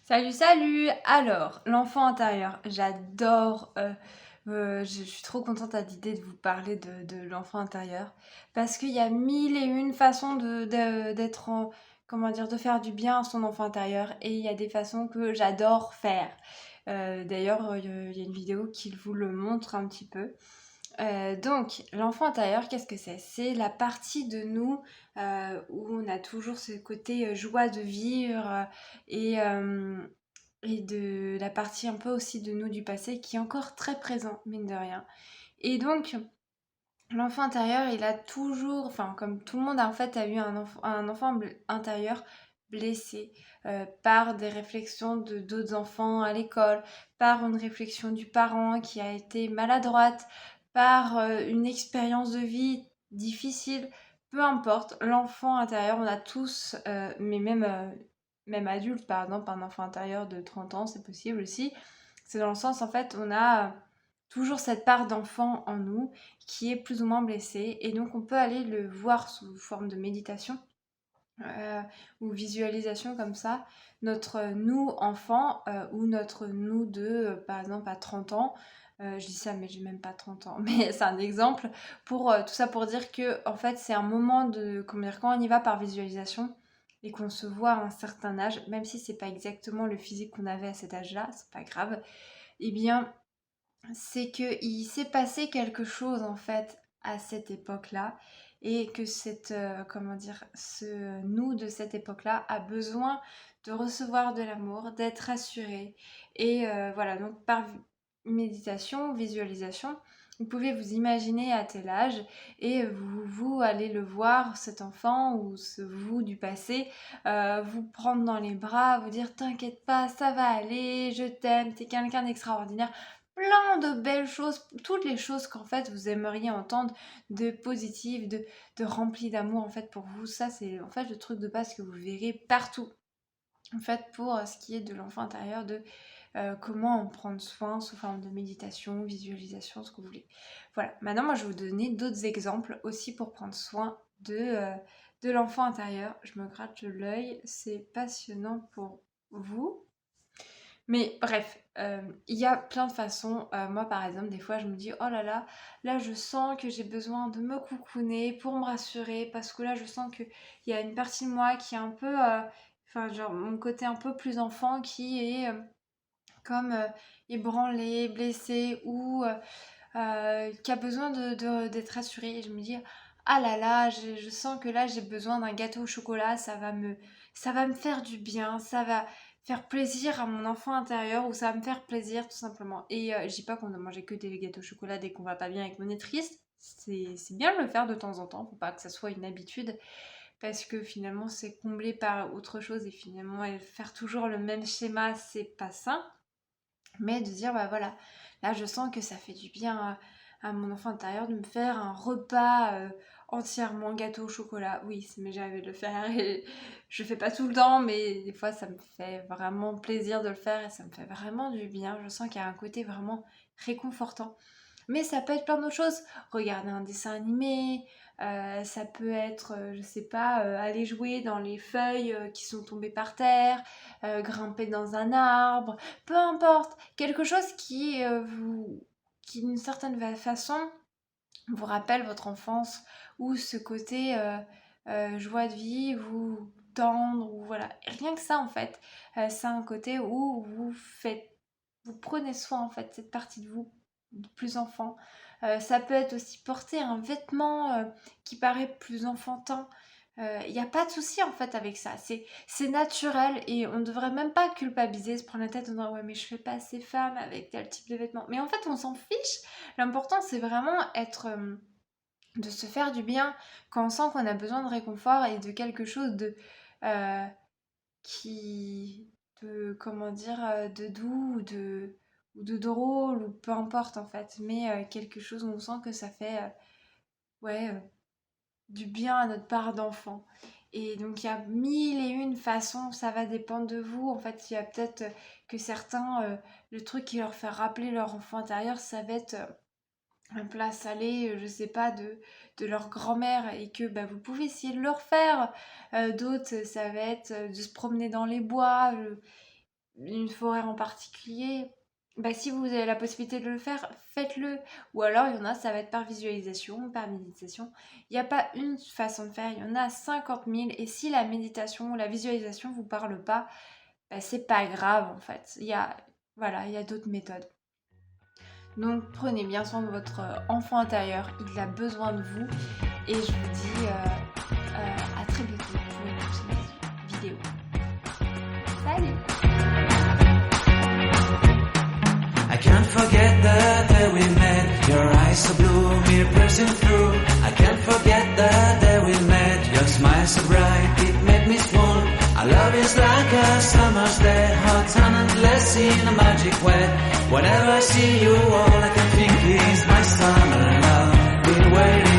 Salut, salut! Alors, l'enfant intérieur, j'adore. Je suis trop contente à l'idée de vous parler de l'enfant intérieur parce qu'il y a mille et une façons d'être en, comment dire, de faire du bien à son enfant intérieur et il y a des façons que j'adore faire. D'ailleurs, il y a une vidéo qui vous le montre un petit peu. Donc, l'enfant intérieur, qu'est-ce que c'est? C'est la partie de nous où on a toujours ce côté joie de vivre et, euh, et de la partie un peu aussi de nous du passé qui est encore très présent, mine de rien. Et donc, l'enfant intérieur, il a toujours, enfin, comme tout le monde en fait a eu un enfant intérieur blessé par des réflexions de d'autres enfants à l'école, par une réflexion du parent qui a été maladroite, par une expérience de vie difficile, peu importe, l'enfant intérieur, on a tous, mais même adulte, par exemple, un enfant intérieur de 30 ans, c'est possible aussi. C'est dans le sens, en fait, on a toujours cette part d'enfant en nous qui est plus ou moins blessé. Et donc on peut aller le voir sous forme de méditation euh, ou visualisation comme ça. Notre nous enfant ou notre nous de, par exemple, à 30 ans. Je dis ça, mais j'ai même pas 30 ans. Mais c'est un exemple pour tout ça pour dire que en fait c'est un moment de, comment dire, quand on y va par visualisation et qu'on se voit à un certain âge, même si c'est pas exactement le physique qu'on avait à cet âge-là, c'est pas grave. Eh bien, c'est qu'il s'est passé quelque chose en fait à cette époque-là et que comment dire, ce nous de cette époque-là a besoin de recevoir de l'amour, d'être rassuré. Et voilà, donc par méditation, visualisation, vous pouvez vous imaginer à tel âge et vous allez le voir, cet enfant ou ce vous du passé, vous prendre dans les bras, vous dire t'inquiète pas, ça va aller, je t'aime, t'es quelqu'un d'extraordinaire, plein de belles choses, toutes les choses qu'en fait vous aimeriez entendre de positif, de rempli d'amour en fait pour vous. Ça c'est en fait le truc de base que vous verrez partout. En fait pour ce qui est de l'enfant intérieur, de comment en prendre soin sous forme de méditation, visualisation, ce que vous voulez. Voilà, maintenant moi je vais vous donner d'autres exemples aussi pour prendre soin de l'enfant intérieur. Je me gratte l'œil, c'est passionnant pour vous. Mais bref, il y a plein de façons. Moi, par exemple, des fois, je me dis, oh là, je sens que j'ai besoin de me coucouner pour me rassurer, parce que là, je sens qu'il y a une partie de moi qui est un peu, enfin, genre, mon côté un peu plus enfant qui est comme ébranlé, blessé, ou qui a besoin d'être rassuré. Et je me dis, ah là, je sens que là, j'ai besoin d'un gâteau au chocolat, ça va me faire du bien, ça va faire plaisir à mon enfant intérieur, ou ça va me faire plaisir tout simplement. Et je dis pas qu'on doit manger que des gâteaux au chocolat dès qu'on va pas bien et qu'on est triste. C'est bien de le faire de temps en temps, faut pas que ça soit une habitude, parce que finalement c'est comblé par autre chose et finalement faire toujours le même schéma, c'est pas sain. Mais de dire, bah voilà, là je sens que ça fait du bien à mon enfant intérieur de me faire un repas entièrement gâteau au chocolat. Oui, ça m'est jamais de le faire et je le fais pas tout le temps, mais des fois ça me fait vraiment plaisir de le faire et ça me fait vraiment du bien. Je sens qu'il y a un côté vraiment réconfortant. Mais ça peut être plein d'autres choses. Regarder un dessin animé, ça peut être, je sais pas, aller jouer dans les feuilles qui sont tombées par terre, grimper dans un arbre, peu importe. Quelque chose qui d'une certaine façon, vous rappelle votre enfance ou ce côté joie de vivre ou tendre ou voilà. Rien que ça en fait, c'est un côté où vous prenez soin en fait cette partie de vous de plus enfant. Ça peut être aussi porter un vêtement qui paraît plus enfantin. Il n'y a pas de souci en fait avec ça. C'est naturel et on ne devrait même pas culpabiliser, se prendre la tête en disant ouais mais je fais pas assez femme avec tel type de vêtements. Mais en fait on s'en fiche. L'important c'est vraiment de se faire du bien quand on sent qu'on a besoin de réconfort et de quelque chose euh, qui comment dire, de doux ou de drôle ou peu importe en fait, mais quelque chose où on sent que ça fait ouais du bien à notre part d'enfant. Et donc il y a mille et une façons, ça va dépendre de vous. En fait, il y a peut-être que certains, le truc qui leur fait rappeler leur enfant intérieur, ça va être un plat salé, je sais pas, de leur grand-mère et que bah, vous pouvez essayer de leur faire. D'autres, ça va être de se promener dans les bois. une forêt en particulier, bah, si vous avez la possibilité de le faire, faites-le. Ou alors, il y en a, ça va être par visualisation, par méditation. Il n'y a pas une façon de faire, il y en a 50 000. Et si la méditation ou la visualisation ne vous parle pas, bah, c'est pas grave en fait. Il y a d'autres méthodes. Donc prenez bien soin de votre enfant intérieur, il a besoin de vous. Et je vous dis à très bientôt pour une prochaine vidéo. Salut! I can't forget the day we met. Your eyes so blue, me piercing through. I can't forget the day we met. Your smile so bright, it made me swoon. Our love is like a summer's day, hot and endless in a magic way. Whenever I see you, all I can think is my summer love. Been waiting